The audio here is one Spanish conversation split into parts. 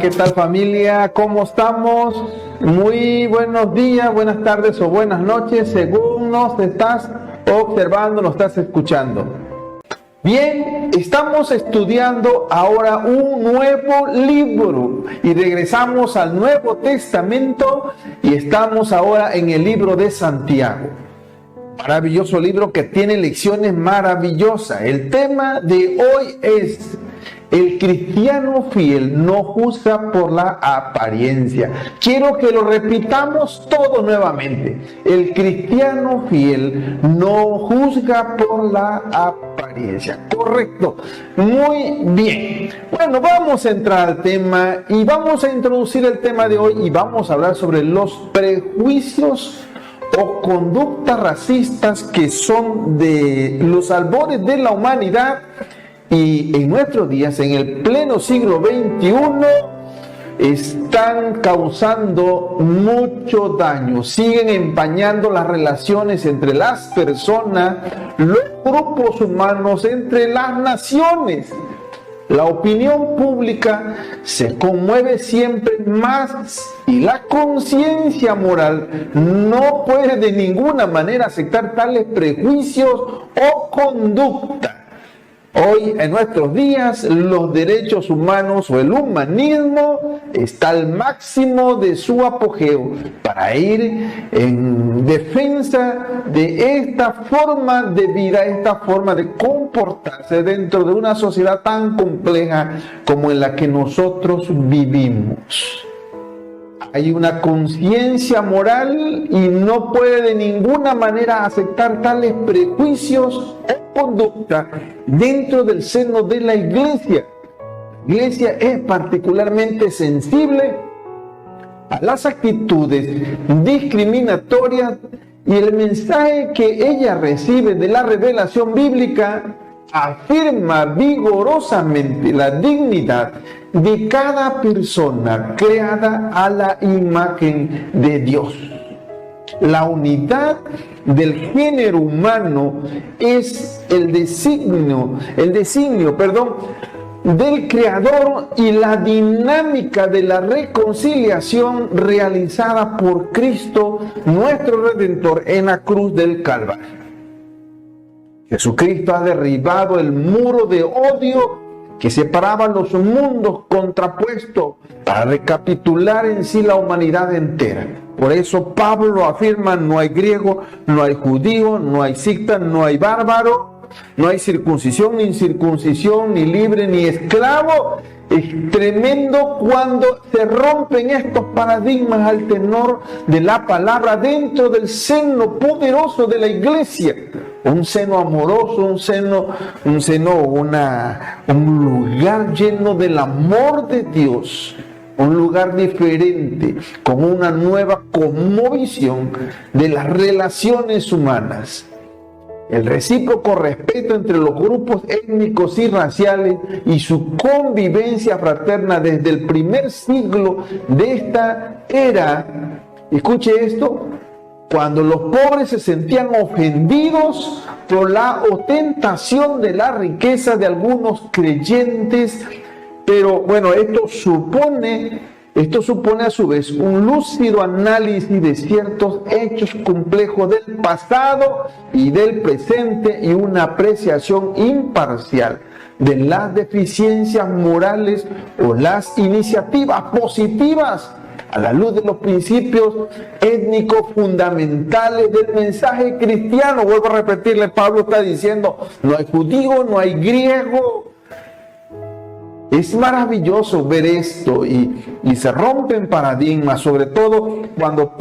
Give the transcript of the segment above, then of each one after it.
¿qué tal familia? ¿Cómo estamos? Muy buenos días, buenas tardes o buenas noches, según nos estás observando, nos estás escuchando. Bien, estamos estudiando ahora un nuevo libro y regresamos al Nuevo Testamento y estamos ahora en el libro de Santiago. Maravilloso libro que tiene lecciones maravillosas. El tema de hoy es: el cristiano fiel no juzga por la apariencia. Quiero que lo repitamos todo nuevamente. El cristiano fiel no juzga por la apariencia. Correcto. Muy bien. Bueno, vamos a entrar al tema y vamos a introducir el tema de hoy y vamos a hablar sobre los prejuicios o conductas racistas que son de los albores de la humanidad. Y en nuestros días, en el pleno siglo XXI, están causando mucho daño. Siguen empañando las relaciones entre las personas, los grupos humanos, entre las naciones. La opinión pública se conmueve siempre más y la conciencia moral no puede de ninguna manera aceptar tales prejuicios o conductas. Hoy, en nuestros días, los derechos humanos o el humanismo está al máximo de su apogeo para ir en defensa de esta forma de vida, esta forma de comportarse dentro de una sociedad tan compleja como en la que nosotros vivimos. Hay una conciencia moral y no puede de ninguna manera aceptar tales prejuicios o conducta dentro del seno de la iglesia. La iglesia es particularmente sensible a las actitudes discriminatorias y el mensaje que ella recibe de la revelación bíblica afirma vigorosamente la dignidad de cada persona creada a la imagen de Dios. La unidad del género humano es el designio del Creador y la dinámica de la reconciliación realizada por Cristo, nuestro Redentor, en la cruz del Calvario. Jesucristo ha derribado el muro de odio que separaba los mundos contrapuestos para recapitular en sí la humanidad entera. Por eso Pablo afirma: no hay griego, no hay judío, no hay escita, no hay bárbaro, no hay circuncisión ni incircuncisión, ni libre ni esclavo. Es tremendo cuando se rompen estos paradigmas al tenor de la palabra dentro del seno poderoso de la iglesia. Un seno amoroso, un lugar lleno del amor de Dios, un lugar diferente, con una nueva cosmovisión de las relaciones humanas. El recíproco respeto entre los grupos étnicos y raciales y su convivencia fraterna desde el primer siglo de esta era. Escuche esto: cuando los pobres se sentían ofendidos por la ostentación de la riqueza de algunos creyentes. Pero bueno, esto supone a su vez un lúcido análisis de ciertos hechos complejos del pasado y del presente y una apreciación imparcial de las deficiencias morales o las iniciativas positivas a la luz de los principios étnicos fundamentales del mensaje cristiano. Vuelvo a repetirle, Pablo está diciendo: no hay judío, no hay griego. Es maravilloso ver esto y se rompen paradigmas, sobre todo cuando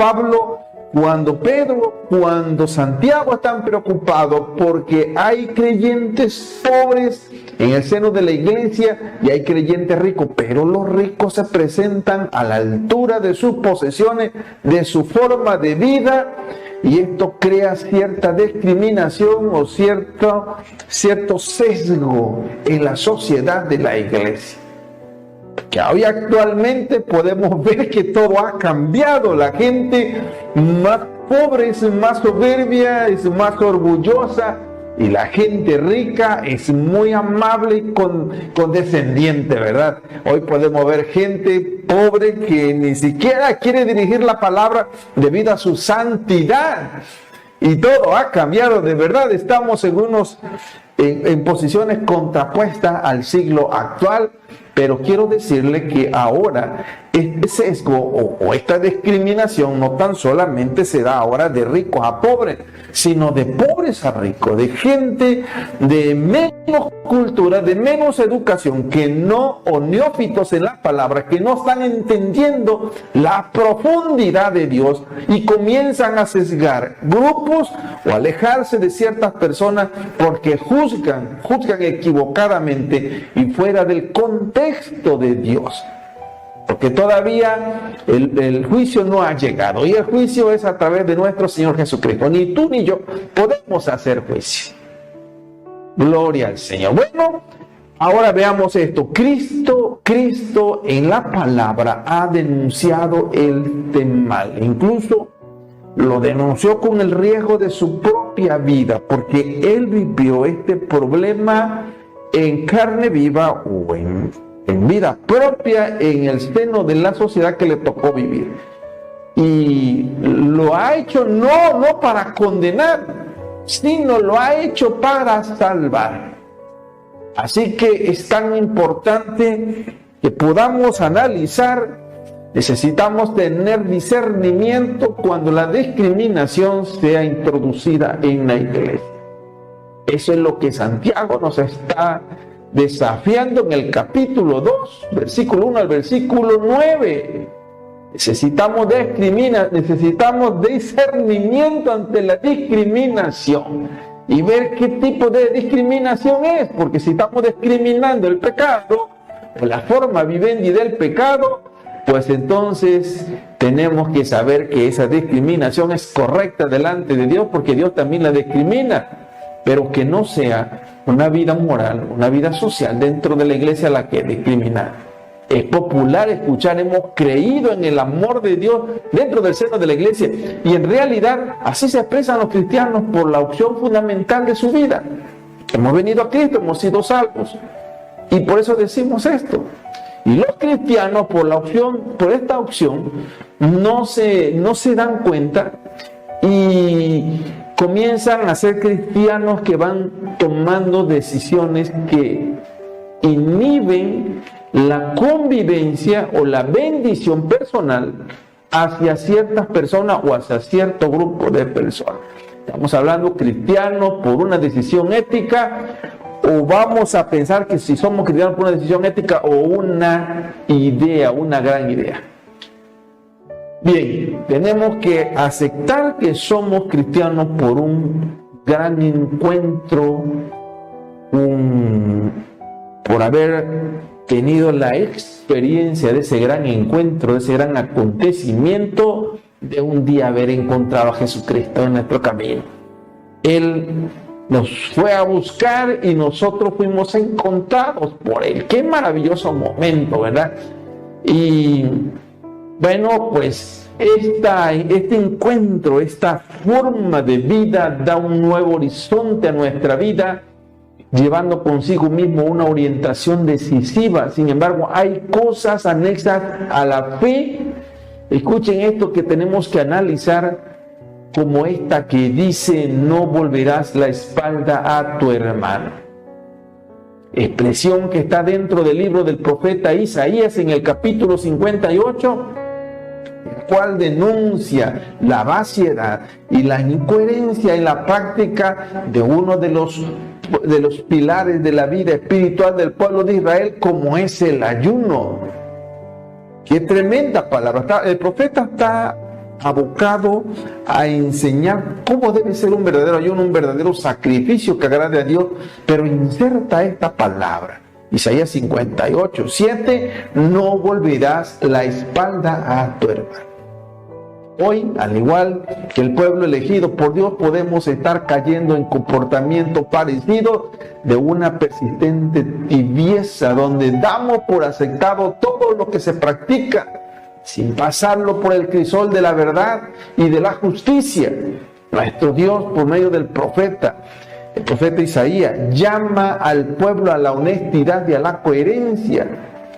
Pedro, cuando Santiago están preocupados porque hay creyentes pobres en el seno de la iglesia y hay creyentes ricos, pero los ricos se presentan a la altura de sus posesiones, de su forma de vida, y esto crea cierta discriminación o cierto sesgo en la sociedad de la iglesia. Que hoy actualmente podemos ver que todo ha cambiado. La gente más pobre es más soberbia, es más orgullosa, Y la gente rica es muy amable y condescendiente, ¿verdad? Hoy podemos ver gente pobre que ni siquiera quiere dirigir la palabra debido a su santidad. Y todo ha cambiado, de verdad. Estamos en posiciones contrapuestas al siglo actual. Pero quiero decirle que ahora este sesgo o esta discriminación no tan solamente se da ahora de ricos a pobres, sino de pobres a ricos, de gente de menos cultura, de menos educación, o neófitos en las palabras, que no están entendiendo la profundidad de Dios y comienzan a sesgar grupos o alejarse de ciertas personas porque juzgan equivocadamente y fuera del contexto de Dios. Porque todavía el juicio no ha llegado, y el juicio es a través de nuestro Señor Jesucristo. Ni tú ni yo podemos hacer juicio. Gloria al Señor. Bueno, ahora veamos esto. Cristo en la palabra ha denunciado este mal. Incluso lo denunció con el riesgo de su propia vida, porque Él vivió este problema en carne viva o en vida propia en el seno de la sociedad que le tocó vivir. Y lo ha hecho no para condenar, sino lo ha hecho para salvar. Así que es tan importante que podamos analizar. Necesitamos tener discernimiento cuando la discriminación sea introducida en la iglesia. Eso es lo que Santiago nos está desafiando en el capítulo 2, versículo 1 al versículo 9. Necesitamos discernimiento ante la discriminación y ver qué tipo de discriminación es, porque si estamos discriminando el pecado o la forma vivendi del pecado, pues entonces tenemos que saber que esa discriminación es correcta delante de Dios, porque Dios también la discrimina, pero que no sea una vida moral, una vida social dentro de la iglesia la que discrimina. Es popular escuchar, hemos creído en el amor de Dios dentro del seno de la iglesia, y en realidad así se expresan los cristianos por la opción fundamental de su vida. Hemos venido a Cristo, hemos sido salvos, y por eso decimos esto. Y los cristianos por esta opción no se dan cuenta y comienzan a ser cristianos que van tomando decisiones que inhiben la convivencia o la bendición personal hacia ciertas personas o hacia cierto grupo de personas. Estamos hablando cristianos por una decisión ética, o vamos a pensar que si somos cristianos por una decisión ética o una idea, una gran idea. Bien, tenemos que aceptar que somos cristianos por un gran encuentro, por haber tenido la experiencia de ese gran encuentro, de ese gran acontecimiento, de un día haber encontrado a Jesucristo en nuestro camino. Él nos fue a buscar y nosotros fuimos encontrados por Él. Qué maravilloso momento, ¿verdad? Y bueno, pues este encuentro, esta forma de vida da un nuevo horizonte a nuestra vida, llevando consigo mismo una orientación decisiva. Sin embargo, hay cosas anexas a la fe. Escuchen esto que tenemos que analizar, como esta que dice: no volverás la espalda a tu hermano. Expresión que está dentro del libro del profeta Isaías en el capítulo 58, el cual denuncia la vaciedad y la incoherencia en la práctica de uno de los pilares de la vida espiritual del pueblo de Israel, como es el ayuno. Qué tremenda palabra. El profeta está abocado a enseñar cómo debe ser un verdadero ayuno, un verdadero sacrificio que agrade a Dios, pero inserta esta palabra. Isaías 58, 7, no volverás la espalda a tu hermano. Hoy, al igual que el pueblo elegido por Dios, podemos estar cayendo en comportamiento parecido de una persistente tibieza, donde damos por aceptado todo lo que se practica, sin pasarlo por el crisol de la verdad y de la justicia. Nuestro Dios, por medio del profeta, El profeta Isaías llama al pueblo a la honestidad y a la coherencia,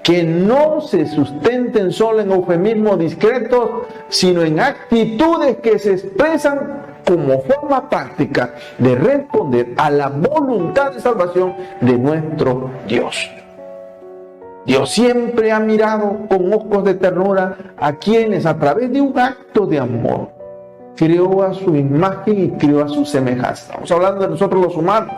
que no se sustenten solo en eufemismos discretos, sino en actitudes que se expresan como forma práctica de responder a la voluntad de salvación de nuestro Dios. Dios siempre ha mirado con ojos de ternura a quienes, a través de un acto de amor, creó a su imagen y creó a su semejanza. Estamos hablando de nosotros los humanos.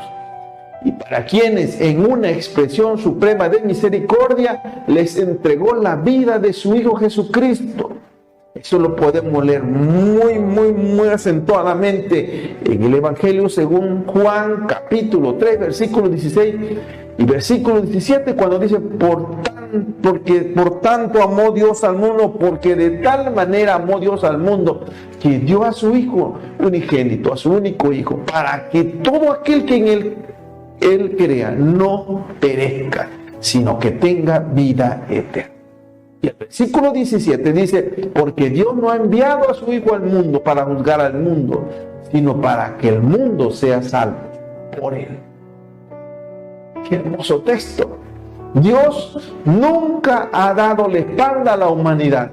Y para quienes, en una expresión suprema de misericordia, les entregó la vida de su Hijo Jesucristo. Eso lo podemos leer muy acentuadamente en el Evangelio según Juan, capítulo 3, versículo 16 y versículo 17, cuando dice: porque por tanto amó Dios al mundo, porque de tal manera amó Dios al mundo, que dio a su Hijo unigénito, a su único Hijo, para que todo aquel que en Él crea no perezca, sino que tenga vida eterna. Y el versículo 17 dice: porque Dios no ha enviado a su Hijo al mundo para juzgar al mundo, sino para que el mundo sea salvo por Él. Qué hermoso texto. Dios nunca ha dado la espalda a la humanidad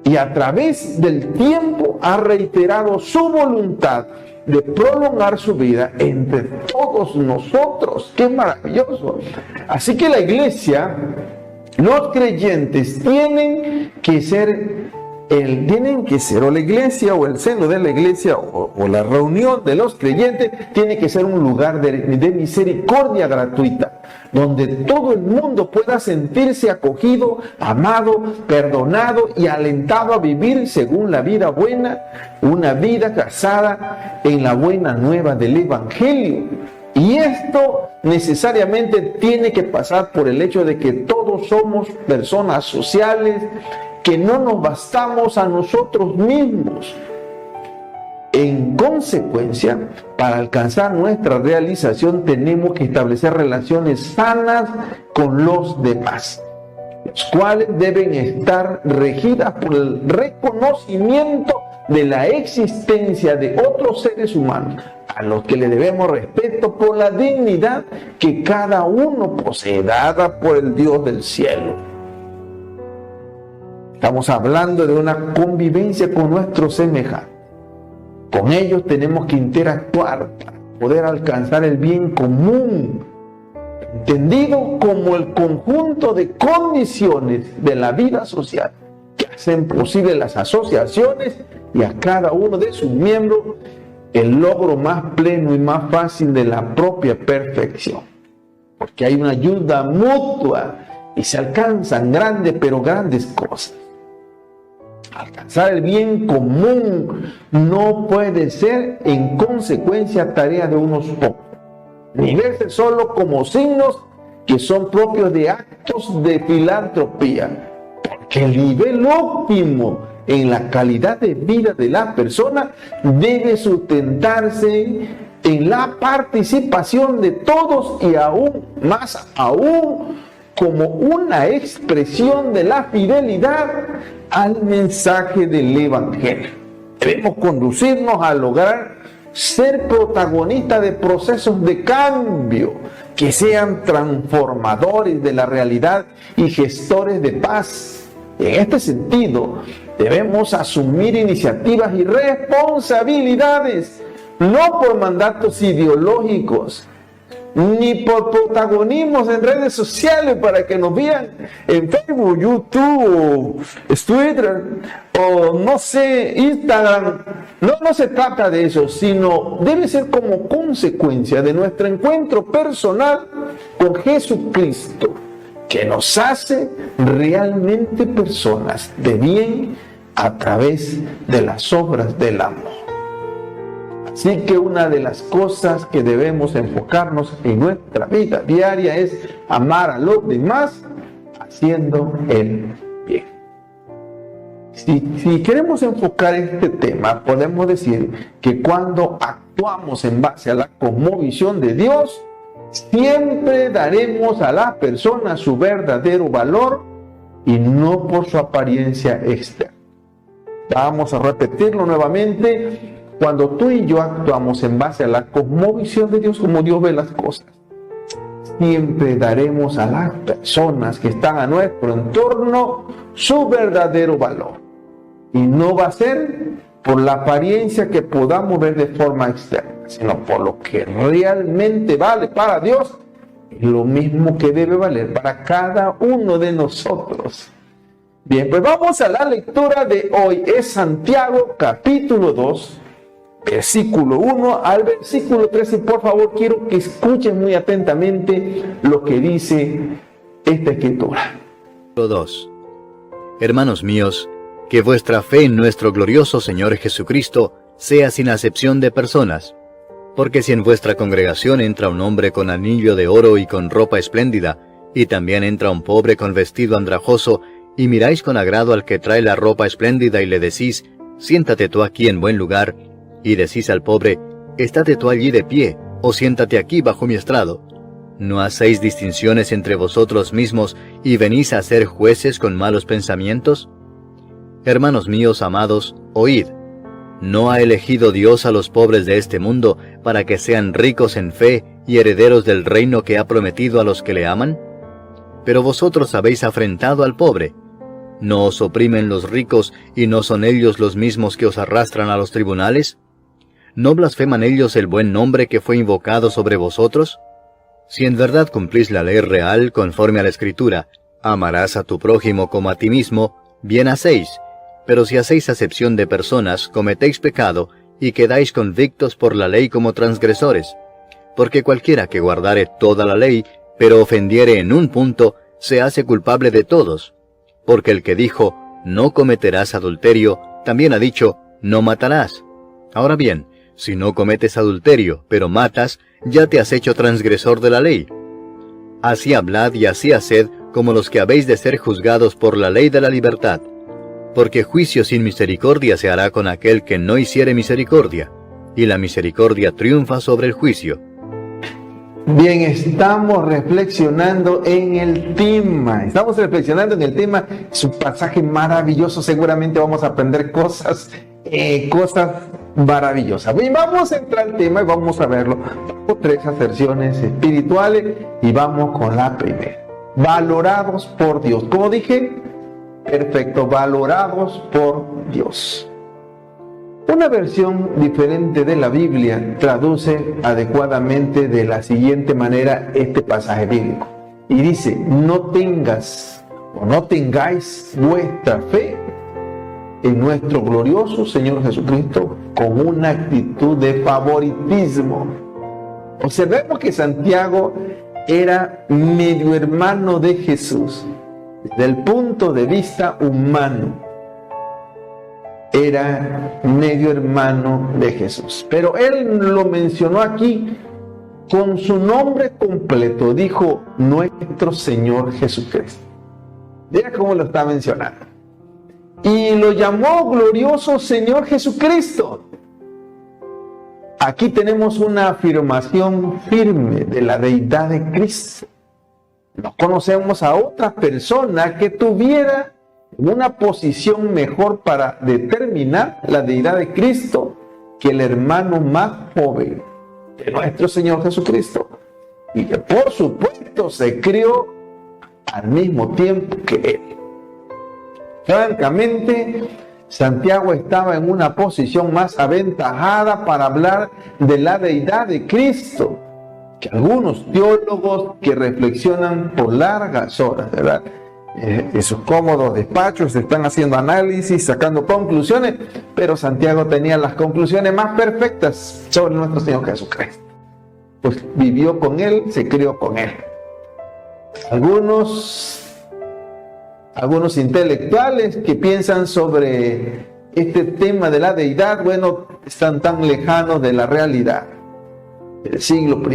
y a través del tiempo ha reiterado su voluntad de prolongar su vida entre todos nosotros. ¡Qué maravilloso! Así que la iglesia, los creyentes tienen que ser, o la iglesia, o el seno de la iglesia, o la reunión de los creyentes, tiene que ser un lugar de misericordia gratuita, donde todo el mundo pueda sentirse acogido, amado, perdonado y alentado a vivir según la vida buena, una vida basada en la buena nueva del Evangelio. Y esto necesariamente tiene que pasar por el hecho de que todos somos personas sociales, que no nos bastamos a nosotros mismos. En consecuencia, para alcanzar nuestra realización tenemos que establecer relaciones sanas con los demás, las cuales deben estar regidas por el reconocimiento de la existencia de otros seres humanos, a los que le debemos respeto por la dignidad que cada uno posee, dada por el Dios del cielo. Estamos hablando de una convivencia con nuestros semejantes. Con ellos tenemos que interactuar para poder alcanzar el bien común, entendido como el conjunto de condiciones de la vida social que hacen posible las asociaciones y a cada uno de sus miembros el logro más pleno y más fácil de la propia perfección. Porque hay una ayuda mutua y se alcanzan grandes cosas. Alcanzar el bien común no puede ser en consecuencia tarea de unos pocos, ni verse solo como signos que son propios de actos de filantropía, porque el nivel óptimo en la calidad de vida de la persona debe sustentarse en la participación de todos y aún más como una expresión de la fidelidad al mensaje del Evangelio. Debemos conducirnos a lograr ser protagonistas de procesos de cambio que sean transformadores de la realidad y gestores de paz. En este sentido, debemos asumir iniciativas y responsabilidades, no por mandatos ideológicos, ni por protagonismos en redes sociales para que nos vean en Facebook, YouTube, Twitter o no sé, Instagram. No se trata de eso, sino debe ser como consecuencia de nuestro encuentro personal con Jesucristo, que nos hace realmente personas de bien a través de las obras del amor. Así que una de las cosas que debemos enfocarnos en nuestra vida diaria es amar a los demás haciendo el bien. Si queremos enfocar este tema, podemos decir que cuando actuamos en base a la cosmovisión de Dios, siempre daremos a la persona su verdadero valor y no por su apariencia externa. Vamos a repetirlo nuevamente. cuando tú y yo actuamos en base a la cosmovisión de Dios, como Dios ve las cosas, siempre daremos a las personas que están a nuestro entorno su verdadero valor. Y no va a ser por la apariencia que podamos ver de forma externa, sino por lo que realmente vale para Dios, es lo mismo que debe valer para cada uno de nosotros. Bien, pues vamos a la lectura de hoy. Es Santiago capítulo 2, versículo 1 al versículo 13. Por favor, quiero que escuchen muy atentamente lo que dice esta escritura. 2. Hermanos míos, que vuestra fe en nuestro glorioso Señor Jesucristo sea sin acepción de personas. Porque si en vuestra congregación entra un hombre con anillo de oro y con ropa espléndida, y también entra un pobre con vestido andrajoso, y miráis con agrado al que trae la ropa espléndida y le decís, siéntate tú aquí en buen lugar, y decís al pobre, estate tú allí de pie, o siéntate aquí bajo mi estrado. ¿No hacéis distinciones entre vosotros mismos y venís a ser jueces con malos pensamientos? Hermanos míos amados, oíd. ¿No ha elegido Dios a los pobres de este mundo para que sean ricos en fe y herederos del reino que ha prometido a los que le aman? Pero vosotros habéis afrentado al pobre. ¿No os oprimen los ricos y no son ellos los mismos que os arrastran a los tribunales? ¿No blasfeman ellos el buen nombre que fue invocado sobre vosotros? Si en verdad cumplís la ley real conforme a la Escritura, amarás a tu prójimo como a ti mismo, bien hacéis. Pero si hacéis acepción de personas, cometéis pecado, y quedáis convictos por la ley como transgresores. Porque cualquiera que guardare toda la ley, pero ofendiere en un punto, se hace culpable de todos. Porque el que dijo, no cometerás adulterio, también ha dicho, no matarás. Ahora bien, si no cometes adulterio, pero matas, ya te has hecho transgresor de la ley. Así hablad y así haced como los que habéis de ser juzgados por la ley de la libertad. Porque juicio sin misericordia se hará con aquel que no hiciere misericordia, y la misericordia triunfa sobre el juicio. Bien, estamos reflexionando en el tema. Es un pasaje maravilloso. Seguramente vamos a aprender cosas maravillosas. Bien, vamos a entrar al tema y vamos a verlo bajo 3 aserciones espirituales. Y vamos con la primera. Valorados por Dios. Como dije, perfecto, valorados por Dios. Una versión diferente de la Biblia traduce adecuadamente de la siguiente manera este pasaje bíblico. Y dice, no tengáis vuestra fe en nuestro glorioso Señor Jesucristo con una actitud de favoritismo. Observemos que Santiago era medio hermano de Jesús. Desde el punto de vista humano, era medio hermano de Jesús. Pero él lo mencionó aquí con su nombre completo. Dijo, nuestro Señor Jesucristo. Mira cómo lo está mencionando. Y lo llamó glorioso Señor Jesucristo. Aquí tenemos una afirmación firme de la deidad de Cristo. No conocemos a otra persona que tuviera una posición mejor para determinar la deidad de Cristo que el hermano más joven de nuestro Señor Jesucristo, y que por supuesto se crió al mismo tiempo que él. Francamente, Santiago estaba en una posición más aventajada para hablar de la deidad de Cristo que algunos teólogos que reflexionan por largas horas, ¿verdad? En sus cómodos despachos están haciendo análisis, sacando conclusiones, pero Santiago tenía las conclusiones más perfectas sobre nuestro Señor Jesucristo. Pues vivió con Él, se crió con Él. Algunos intelectuales que piensan sobre este tema de la deidad, bueno, están tan lejanos de la realidad. El siglo I,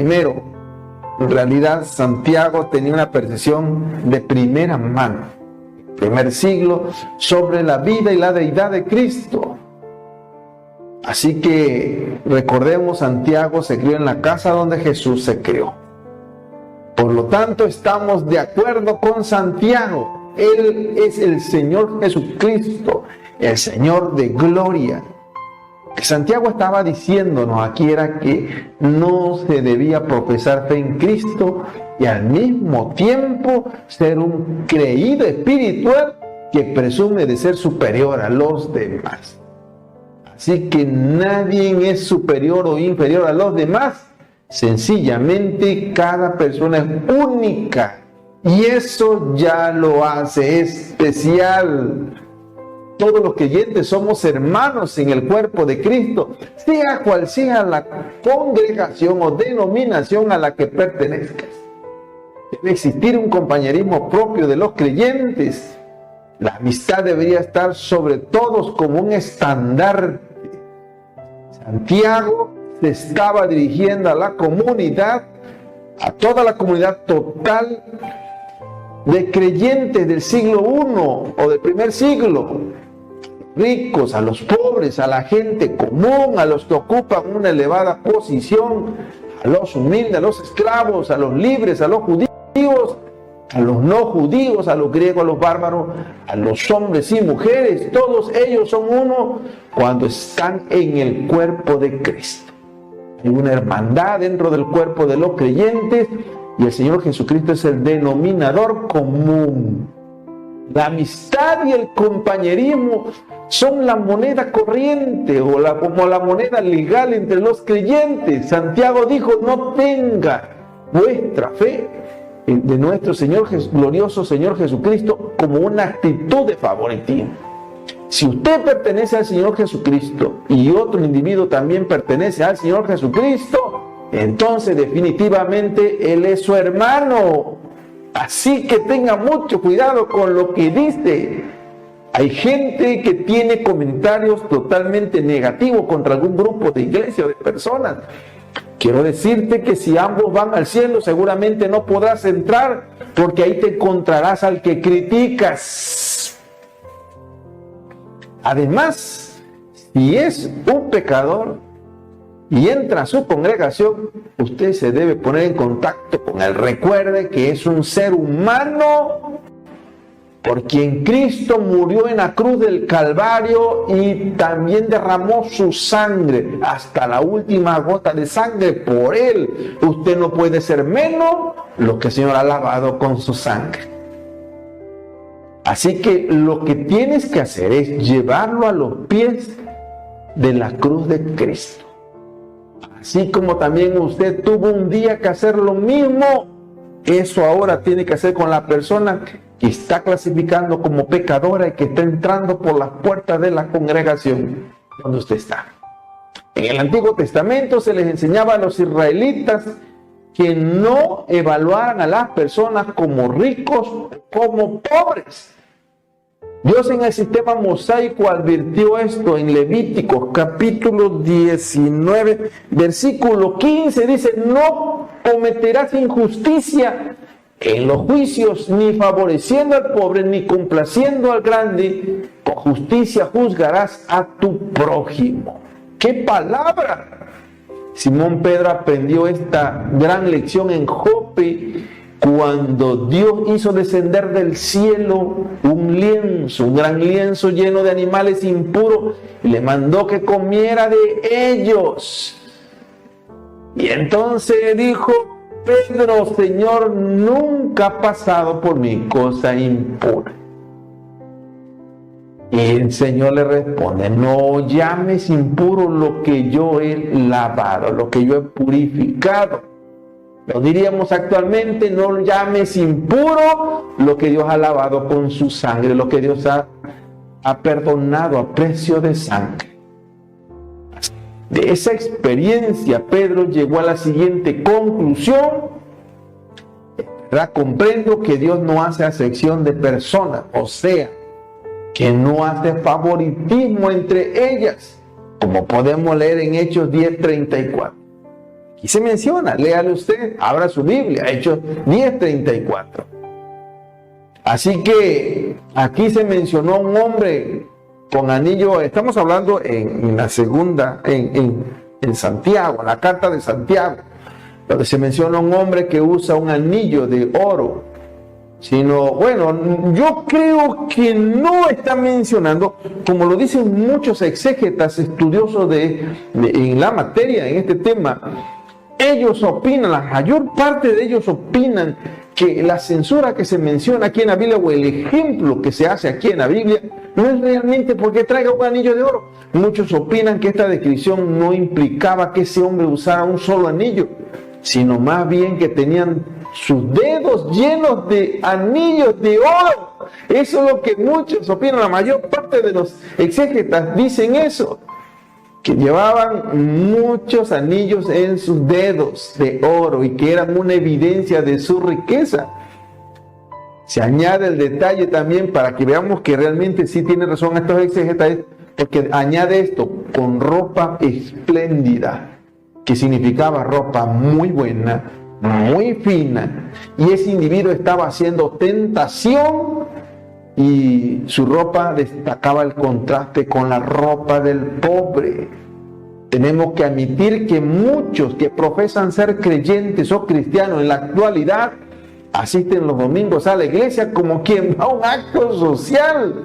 en realidad Santiago tenía una percepción de primera mano, primer siglo, sobre la vida y la deidad de Cristo. Así que recordemos, Santiago se crió en la casa donde Jesús se crió. Por lo tanto, estamos de acuerdo con Santiago. Él es el Señor Jesucristo, el Señor de gloria. que Santiago estaba diciéndonos aquí era que no se debía profesar fe en Cristo y al mismo tiempo ser un creído espiritual que presume de ser superior a los demás. Así que nadie es superior o inferior a los demás. Sencillamente cada persona es única y eso ya lo hace especial. Todos los creyentes somos hermanos en el cuerpo de Cristo, sea cual sea la congregación o denominación a la que pertenezcas. Debe existir un compañerismo propio de los creyentes. La amistad debería estar sobre todos como un estandarte. Santiago se estaba dirigiendo a la comunidad, a toda la comunidad total de creyentes del siglo I o del primer siglo, ricos, a los pobres, a la gente común, a los que ocupan una elevada posición, a los humildes, a los esclavos, a los libres, a los judíos, a los no judíos, a los griegos, a los bárbaros, a los hombres y mujeres. Todos ellos son uno cuando están en el cuerpo de Cristo. Hay una hermandad dentro del cuerpo de los creyentes y el Señor Jesucristo es el denominador común. La amistad y el compañerismo son la moneda corriente o como la moneda legal entre los creyentes. Santiago dijo: no tenga vuestra fe de nuestro glorioso Señor Jesucristo como una actitud de favoritismo. Si usted pertenece al Señor Jesucristo y otro individuo también pertenece al Señor Jesucristo, entonces definitivamente Él es su hermano. Así que tenga mucho cuidado con lo que dice. Hay gente que tiene comentarios totalmente negativos contra algún grupo de iglesia o de personas. Quiero decirte que si ambos van al cielo, seguramente no podrás entrar, porque ahí te encontrarás al que criticas. Además, si es un pecador y entra a su congregación, usted se debe poner en contacto con él. Recuerde que es un ser humano por quien Cristo murió en la cruz del Calvario y también derramó su sangre hasta la última gota de sangre por él. Usted no puede ser menos lo que el Señor ha lavado con su sangre. Así que lo que tienes que hacer es llevarlo a los pies de la cruz de Cristo. Así como también usted tuvo un día que hacer lo mismo, eso ahora tiene que hacer con la persona que está clasificando como pecadora y que está entrando por las puertas de la congregación donde usted está. En el Antiguo Testamento se les enseñaba a los israelitas que no evaluaran a las personas como ricos o como pobres. Dios en el sistema mosaico advirtió esto en Levíticos capítulo 19, versículo 15, dice: no cometerás injusticia en los juicios, ni favoreciendo al pobre, ni complaciendo al grande. Con justicia juzgarás a tu prójimo. ¡Qué palabra! Simón Pedro aprendió esta gran lección en Jope, cuando Dios hizo descender del cielo un lienzo, un gran lienzo lleno de animales impuros, y le mandó que comiera de ellos. Y entonces dijo Pedro: Señor, nunca ha pasado por mí cosa impura. Y el Señor le responde: no llames impuro lo que yo he lavado, lo que yo he purificado. Lo diríamos actualmente: no llames impuro lo que Dios ha lavado con su sangre, lo que Dios ha perdonado a precio de sangre. De esa experiencia, Pedro llegó a la siguiente conclusión: comprendo que Dios no hace acepción de personas, o sea, que no hace favoritismo entre ellas, como podemos leer en Hechos 10:34. Aquí se menciona, léale usted, abra su Biblia, Hechos 10:34. Así que aquí se mencionó un hombre con anillo. Estamos hablando en la segunda, en Santiago, en la carta de Santiago, donde se menciona un hombre que usa un anillo de oro sino, bueno, yo creo que no está mencionando, como lo dicen muchos exégetas estudiosos en la materia, en este tema. Ellos opinan, la mayor parte de ellos opinan que la censura que se menciona aquí en la Biblia, o el ejemplo que se hace aquí en la Biblia, no es realmente porque traiga un anillo de oro. Muchos opinan que esta descripción no implicaba que ese hombre usara un solo anillo, sino más bien que tenían sus dedos llenos de anillos de oro. Eso es lo que muchos opinan, la mayor parte de los exégetas dicen eso, que llevaban muchos anillos en sus dedos de oro y que eran una evidencia de su riqueza. Se añade el detalle también para que veamos que realmente sí tiene razón estos exégetas, porque añade esto, con ropa espléndida, que significaba ropa muy buena, muy fina, y ese individuo estaba haciendo tentación y su ropa destacaba el contraste con la ropa del pobre. Tenemos que admitir que muchos que profesan ser creyentes o cristianos en la actualidad asisten los domingos a la iglesia como quien va a un acto social.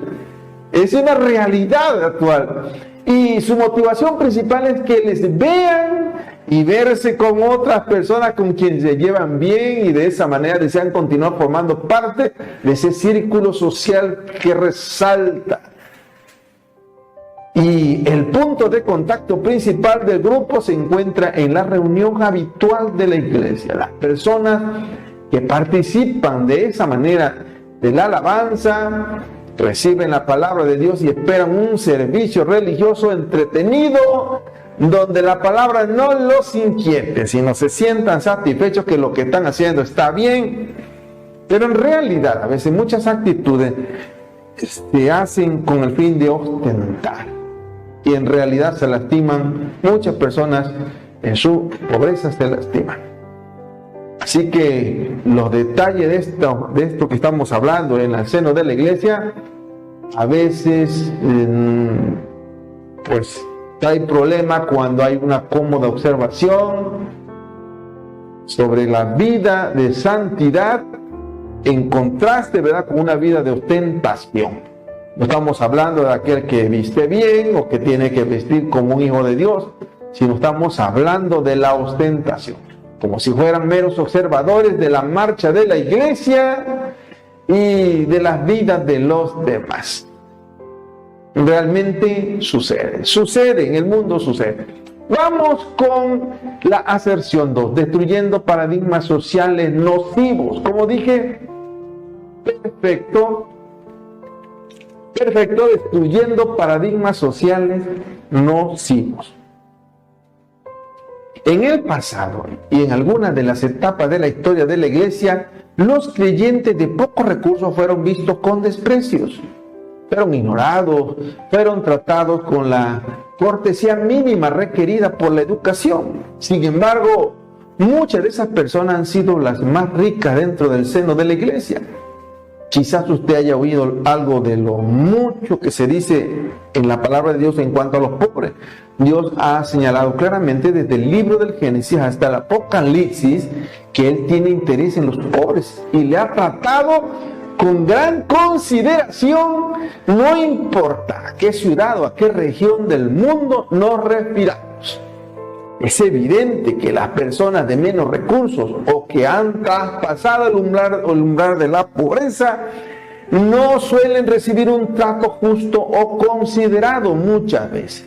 Es una realidad actual. Y su motivación principal es que les vean y verse con otras personas con quienes se llevan bien, y de esa manera desean continuar formando parte de ese círculo social que resalta. Y el punto de contacto principal del grupo se encuentra en la reunión habitual de la iglesia. Las personas que participan de esa manera de la alabanza reciben la palabra de Dios y esperan un servicio religioso entretenido, donde la palabra no los inquiete, sino se sientan satisfechos que lo que están haciendo está bien. Pero en realidad, a veces muchas actitudes se hacen con el fin de ostentar, y en realidad se lastiman. Muchas personas en su pobreza se lastiman. Así que los detalles de esto que estamos hablando en el seno de la iglesia, a veces pues hay problema cuando hay una cómoda observación sobre la vida de santidad en contraste, ¿verdad?, con una vida de ostentación. No estamos hablando de aquel que viste bien o que tiene que vestir como un hijo de Dios, sino estamos hablando de la ostentación, como si fueran meros observadores de la marcha de la iglesia y de las vidas de los demás. Realmente sucede, en el mundo sucede. Vamos con la aserción 2, destruyendo paradigmas sociales nocivos. Como dije, perfecto, destruyendo paradigmas sociales nocivos. En el pasado y en algunas de las etapas de la historia de la iglesia, los creyentes de pocos recursos fueron vistos con desprecios, fueron ignorados, fueron tratados con la cortesía mínima requerida por la educación. Sin embargo, muchas de esas personas han sido las más ricas dentro del seno de la iglesia. Quizás usted haya oído algo de lo mucho que se dice en la palabra de Dios en cuanto a los pobres. Dios ha señalado claramente desde el libro del Génesis hasta el Apocalipsis que Él tiene interés en los pobres y le ha tratado con gran consideración, no importa a qué ciudad o a qué región del mundo nos refiramos. Es evidente que las personas de menos recursos o que han traspasado el umbral de la pobreza no suelen recibir un trato justo o considerado muchas veces.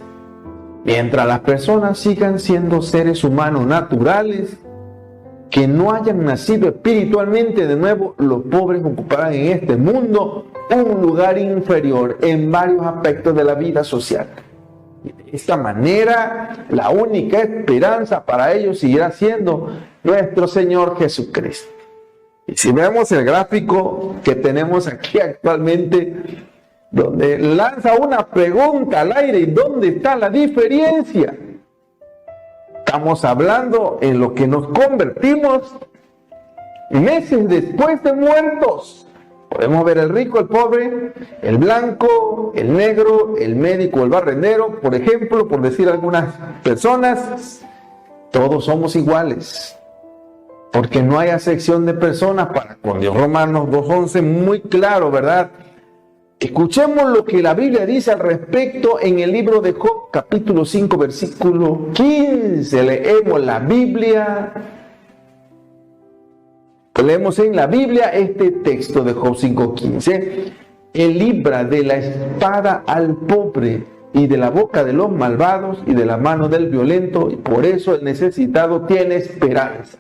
Mientras las personas sigan siendo seres humanos naturales, que no hayan nacido espiritualmente de nuevo, los pobres ocuparán en este mundo un lugar inferior en varios aspectos de la vida social. De esta manera, la única esperanza para ellos seguirá siendo nuestro Señor Jesucristo. Y si vemos el gráfico que tenemos aquí actualmente, donde lanza una pregunta al aire, ¿y dónde está la diferencia? Estamos hablando en lo que nos convertimos meses después de muertos. Podemos ver el rico, el pobre, el blanco, el negro, el médico, el barrendero, por ejemplo, por decir algunas personas. Todos somos iguales. porque no hay acepción de personas para con Dios. Romanos 2:11, muy claro, ¿verdad? Escuchemos lo que la Biblia dice al respecto en el libro de Job, capítulo 5, versículo 15. Leemos la Biblia. Leemos en la Biblia este texto de Job 5:15. Él libra de la espada al pobre y de la boca de los malvados y de la mano del violento, y por eso el necesitado tiene esperanza.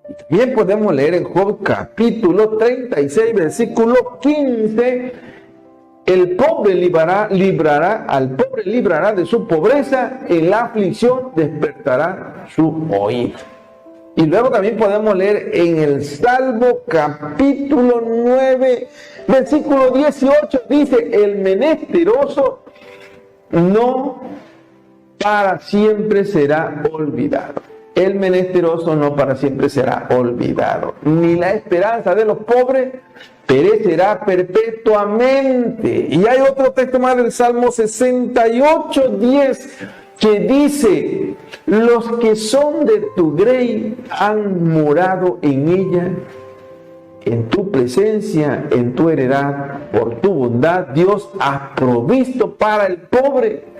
Y también podemos leer en Job capítulo 36, versículo 15. El pobre al pobre librará de su pobreza, en la aflicción despertará su oído. Y luego también podemos leer en el Salmo capítulo 9, versículo 18, dice: el menesteroso no para siempre será olvidado. El menesteroso no para siempre será olvidado, ni la esperanza de los pobres perecerá perpetuamente. Y hay otro texto más del Salmo 68:10 que dice: los que son de tu grey han morado en ella, en tu presencia, en tu heredad, por tu bondad Dios ha provisto para el pobre.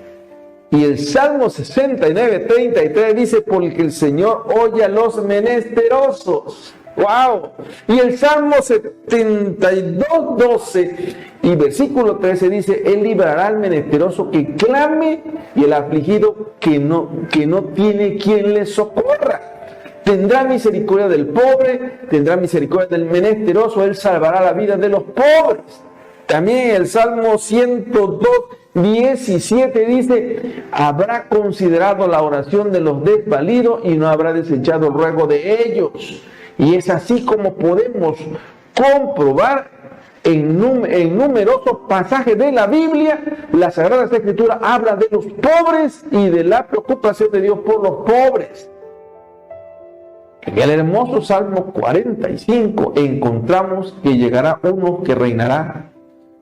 Y el Salmo 69:33 dice: porque el Señor oye a los menesterosos. ¡Wow! Y el Salmo 72:12 y versículo 13 dice: Él librará al menesteroso que clame y el afligido que no tiene quien le socorra. Tendrá misericordia del pobre, tendrá misericordia del menesteroso, Él salvará la vida de los pobres. También el Salmo 102:17 dice: habrá considerado la oración de los desvalidos y no habrá desechado el ruego de ellos. Y es así como podemos comprobar en numerosos pasajes de la Biblia, la Sagrada Escritura habla de los pobres y de la preocupación de Dios por los pobres. En el hermoso Salmo 45 encontramos que llegará uno que reinará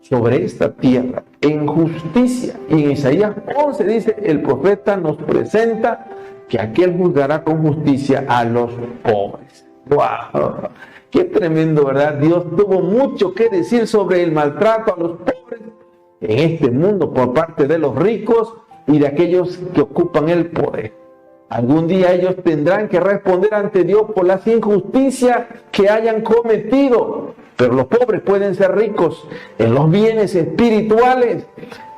sobre esta tierra en justicia. Y en Isaías 11 dice, el profeta nos presenta que aquel juzgará con justicia a los pobres. ¡Wow! ¡Qué tremendo!, ¿verdad? Dios tuvo mucho que decir sobre el maltrato a los pobres en este mundo por parte de los ricos y de aquellos que ocupan el poder. Algún día ellos tendrán que responder ante Dios por las injusticias que hayan cometido. Pero los pobres pueden ser ricos en los bienes espirituales,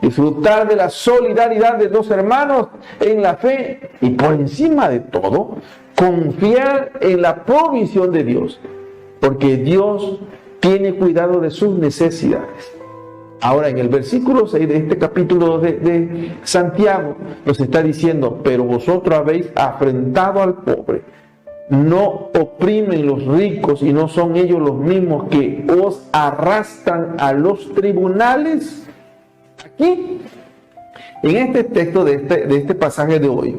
disfrutar de la solidaridad de los hermanos en la fe y por encima de todo, confiar en la provisión de Dios, porque Dios tiene cuidado de sus necesidades. Ahora, en el versículo 6 de este capítulo de Santiago, nos está diciendo: pero vosotros habéis afrentado al pobre, no oprimen los ricos y no son ellos los mismos que os arrastran a los tribunales. Aquí, en este texto de este pasaje de hoy,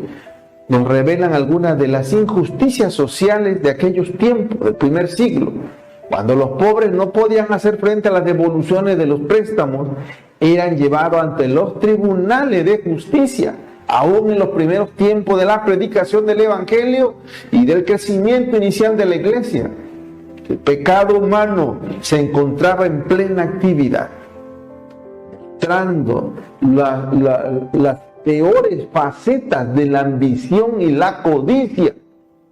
nos revelan algunas de las injusticias sociales de aquellos tiempos, del primer siglo. Cuando los pobres no podían hacer frente a las devoluciones de los préstamos, eran llevados ante los tribunales de justicia. Aún en los primeros tiempos de la predicación del Evangelio y del crecimiento inicial de la iglesia, el pecado humano se encontraba en plena actividad, mostrando las peores facetas de la ambición y la codicia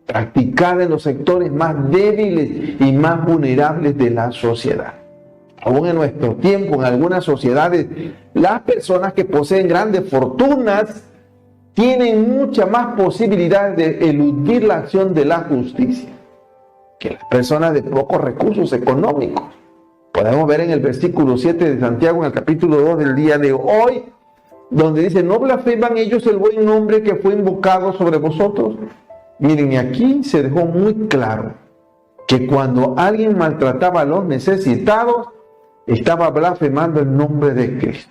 practicada en los sectores más débiles y más vulnerables de la sociedad. Aún en nuestro tiempo, en algunas sociedades, las personas que poseen grandes fortunas tienen mucha más posibilidad de eludir la acción de la justicia que las personas de pocos recursos económicos. Podemos ver en el versículo 7 de Santiago, en el capítulo 2 del día de hoy, donde dice: ¿no blasfeman ellos el buen nombre que fue invocado sobre vosotros? Miren, y aquí se dejó muy claro que cuando alguien maltrataba a los necesitados, estaba blasfemando el nombre de Cristo.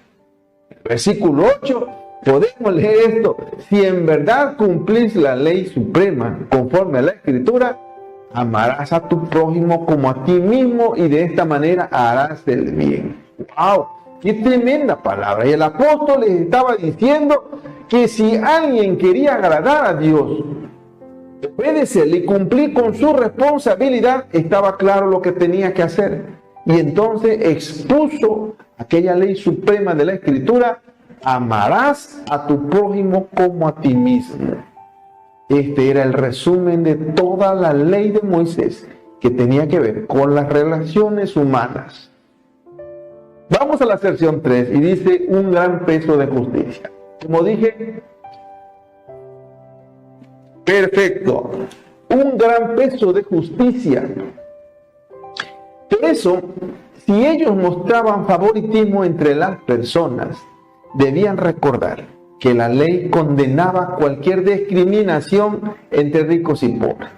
Versículo 8, podemos leer esto: si en verdad cumplís la ley suprema conforme a la Escritura, amarás a tu prójimo como a ti mismo y de esta manera harás el bien. ¡Wow! ¡Qué tremenda palabra! Y el apóstol les estaba diciendo que si alguien quería agradar a Dios, obedecerle y cumplir con su responsabilidad, estaba claro lo que tenía que hacer. Y entonces expuso aquella ley suprema de la Escritura: amarás a tu prójimo como a ti mismo. Este era el resumen de toda la ley de Moisés, que tenía que ver con las relaciones humanas. Vamos a la sección 3 y dice: un gran peso de justicia. Como dije, perfecto, un gran peso de justicia. Por eso, si ellos mostraban favoritismo entre las personas, debían recordar que la ley condenaba cualquier discriminación entre ricos y pobres.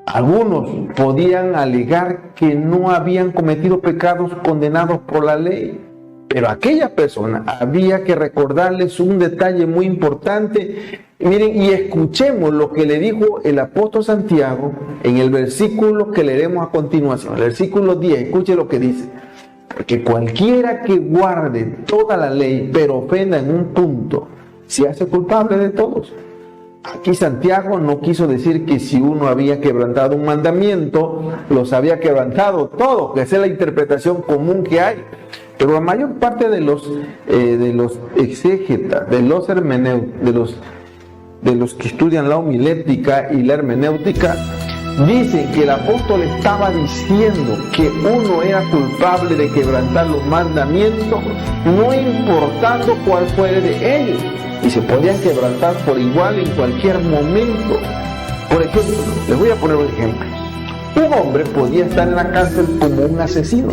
Algunos podían alegar que no habían cometido pecados condenados por la ley, pero a aquellas personas había que recordarles un detalle muy importante. Miren, y escuchemos lo que le dijo el apóstol Santiago en el versículo que leeremos a continuación, el versículo 10. Escuche lo que dice: porque cualquiera que guarde toda la ley, pero ofenda en un punto, se hace culpable de todos. Aquí Santiago no quiso decir que si uno había quebrantado un mandamiento, los había quebrantado todos, que esa es la interpretación común que hay. Pero la mayor parte de los exégetas, de los hermeneutas, de los que estudian la homilética y la hermenéutica, dicen que el apóstol estaba diciendo que uno era culpable de quebrantar los mandamientos, no importando cuál fuera de ellos, y se podían quebrantar por igual en cualquier momento. Por ejemplo, les voy a poner un ejemplo. Un hombre podía estar en la cárcel como un asesino,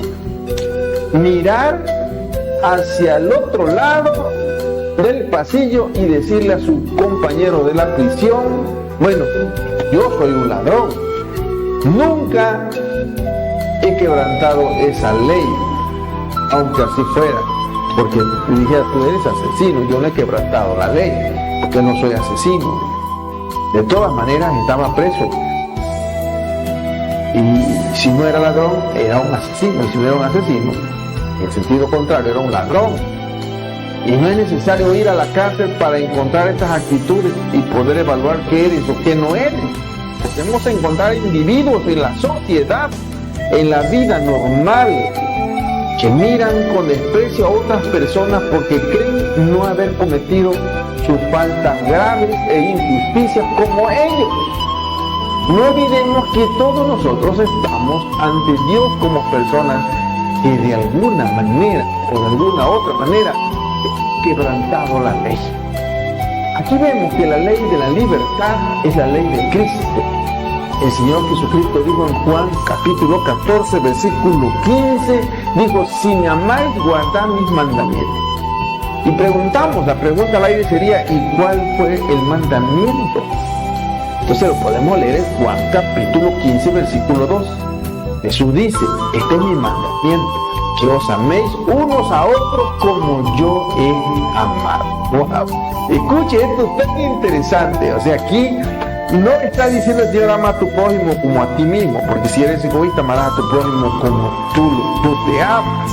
mirar hacia el otro lado del pasillo y decirle a su compañero de la prisión: bueno, yo soy un ladrón, nunca he quebrantado esa ley, aunque así fuera, porque le dije: tú eres asesino, yo no he quebrantado la ley, porque no soy asesino. De todas maneras estaba preso, y si no era ladrón, era un asesino, y si no era un asesino, en sentido contrario, era un ladrón. Y no es necesario ir a la cárcel para encontrar estas actitudes y poder evaluar qué eres o qué no eres. Podemos encontrar individuos en la sociedad, en la vida normal, que miran con desprecio a otras personas porque creen no haber cometido sus faltas graves e injusticias como ellos. No olvidemos que todos nosotros estamos ante Dios como personas que de alguna manera o de alguna otra manera han quebrantado la ley. Aquí vemos que la ley de la libertad es la ley de Cristo. El Señor Jesucristo dijo en Juan capítulo 14, versículo 15, dijo: si me amáis, guardad mis mandamientos. Y preguntamos, la pregunta al aire sería: ¿y cuál fue el mandamiento? Entonces lo podemos leer en Juan capítulo 15, versículo 2. Jesús dice: este es mi mandamiento, que os améis unos a otros como yo he amado. Wow. Escuche, esto es tan interesante. O sea, aquí no está diciendo el Señor: ama a tu prójimo como a ti mismo, porque si eres egoísta, amarás a tu prójimo como tú te amas,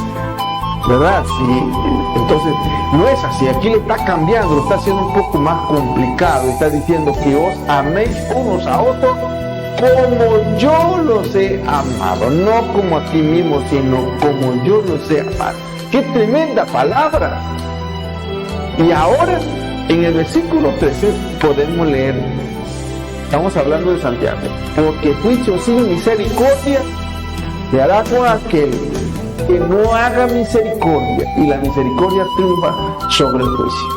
¿verdad? Sí. Entonces, no es así. Aquí le está cambiando, lo está haciendo un poco más complicado. Está diciendo que os améis unos a otros como yo los he amado, no como a ti mismo, sino como yo los he amado. ¡Qué tremenda palabra! Y ahora, en el versículo 13, podemos leer, estamos hablando de Santiago: porque juicio sin misericordia se hará con aquel que no haga misericordia, y la misericordia triunfa sobre el juicio.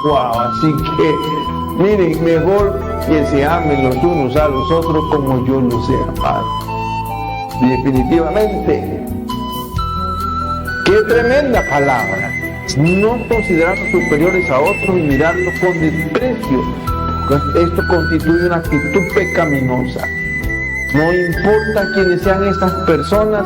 Wow, así que miren, mejor que se amen los unos a los otros como yo los he amado. Definitivamente, qué tremenda palabra. No considerarnos superiores a otros y mirarlos con desprecio. Esto constituye una actitud pecaminosa. No importa quiénes sean estas personas,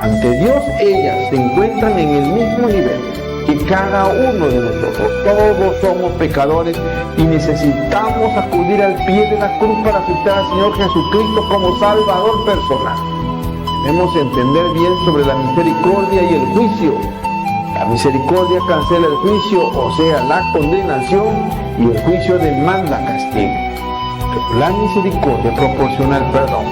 ante Dios ellas se encuentran en el mismo nivel que cada uno de nosotros. Todos somos pecadores y necesitamos acudir al pie de la cruz para aceptar al Señor Jesucristo como Salvador personal. Debemos entender bien sobre la misericordia y el juicio. La misericordia cancela el juicio, o sea, la condenación, y el juicio demanda castigo. La misericordia proporciona el perdón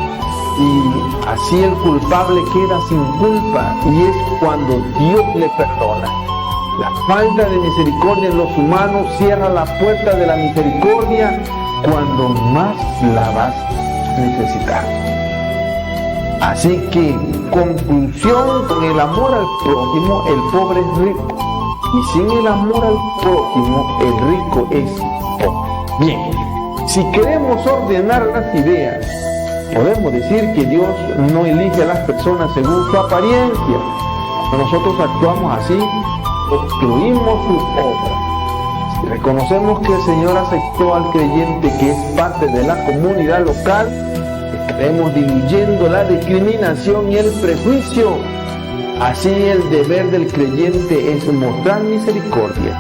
y así el culpable queda sin culpa, y es cuando Dios le perdona. La falta de misericordia en los humanos cierra la puerta de la misericordia cuando más la vas a necesitar. Así que, conclusión, con el amor al prójimo el pobre es rico, y sin el amor al prójimo el rico es pobre. Bien, si queremos ordenar las ideas, podemos decir que Dios no elige a las personas según su apariencia. Cuando nosotros actuamos así, obstruimos su obra. Si reconocemos que el Señor aceptó al creyente que es parte de la comunidad local, estaremos diluyendo la discriminación y el prejuicio. Así el deber del creyente es mostrar misericordia,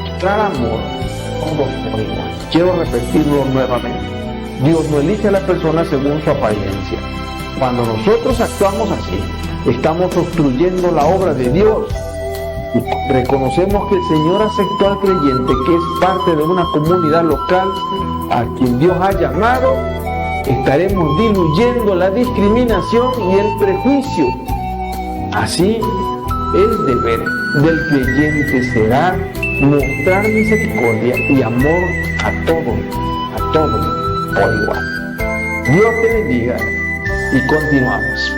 mostrar amor. Todos por igual. Quiero repetirlo nuevamente. Dios no elige a la persona según su apariencia. Cuando nosotros actuamos así, estamos obstruyendo la obra de Dios. Reconocemos que el Señor aceptó al creyente que es parte de una comunidad local a quien Dios ha llamado. Estaremos diluyendo la discriminación y el prejuicio. Así, el deber del creyente será mostrar misericordia y amor a todos por igual. Dios te bendiga y continuamos.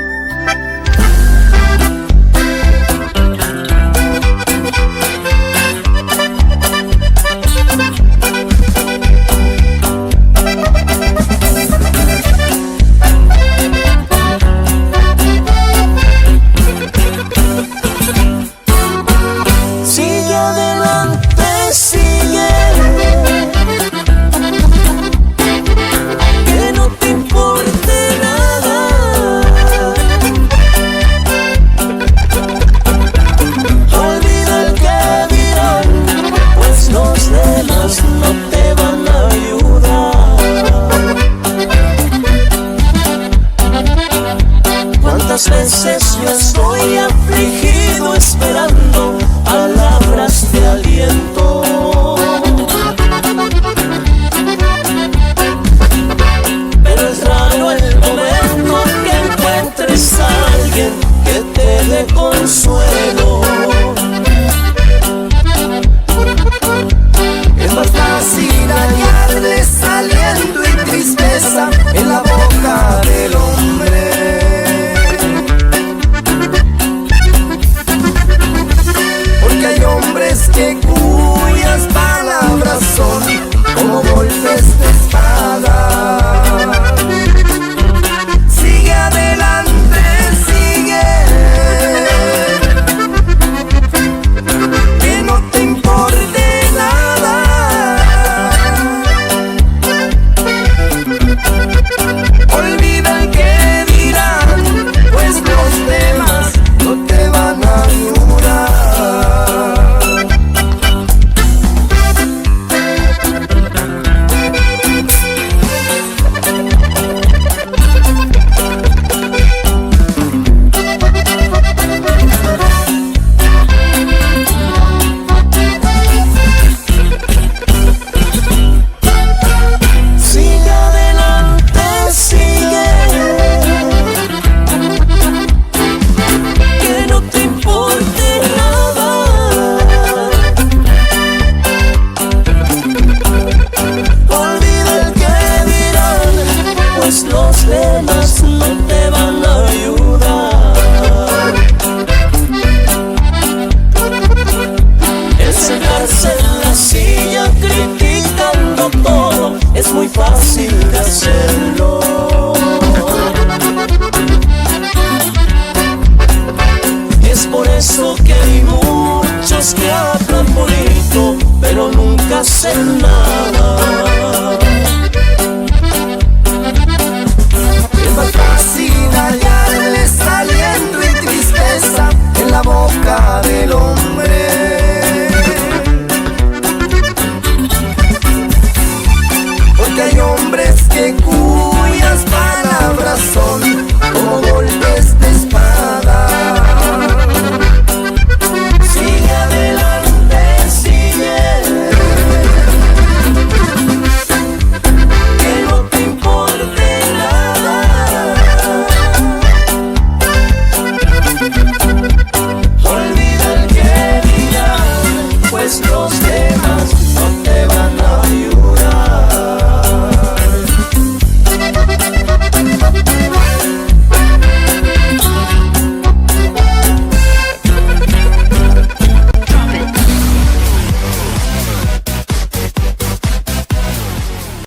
Veces yo estoy afligido esperando palabras de aliento, pero es raro el momento que encuentres a alguien que te dé consuelo. Es más fácil hallarles aliento y tristeza en la boca del hombre. Que cuyas palabras son como golpes de espada. Sigue adelante, sigue, que no te importe nada. Olvida el que dirán, pues los demás no te van a ayudar. Que hay muchos que hablan bonito, pero nunca hacen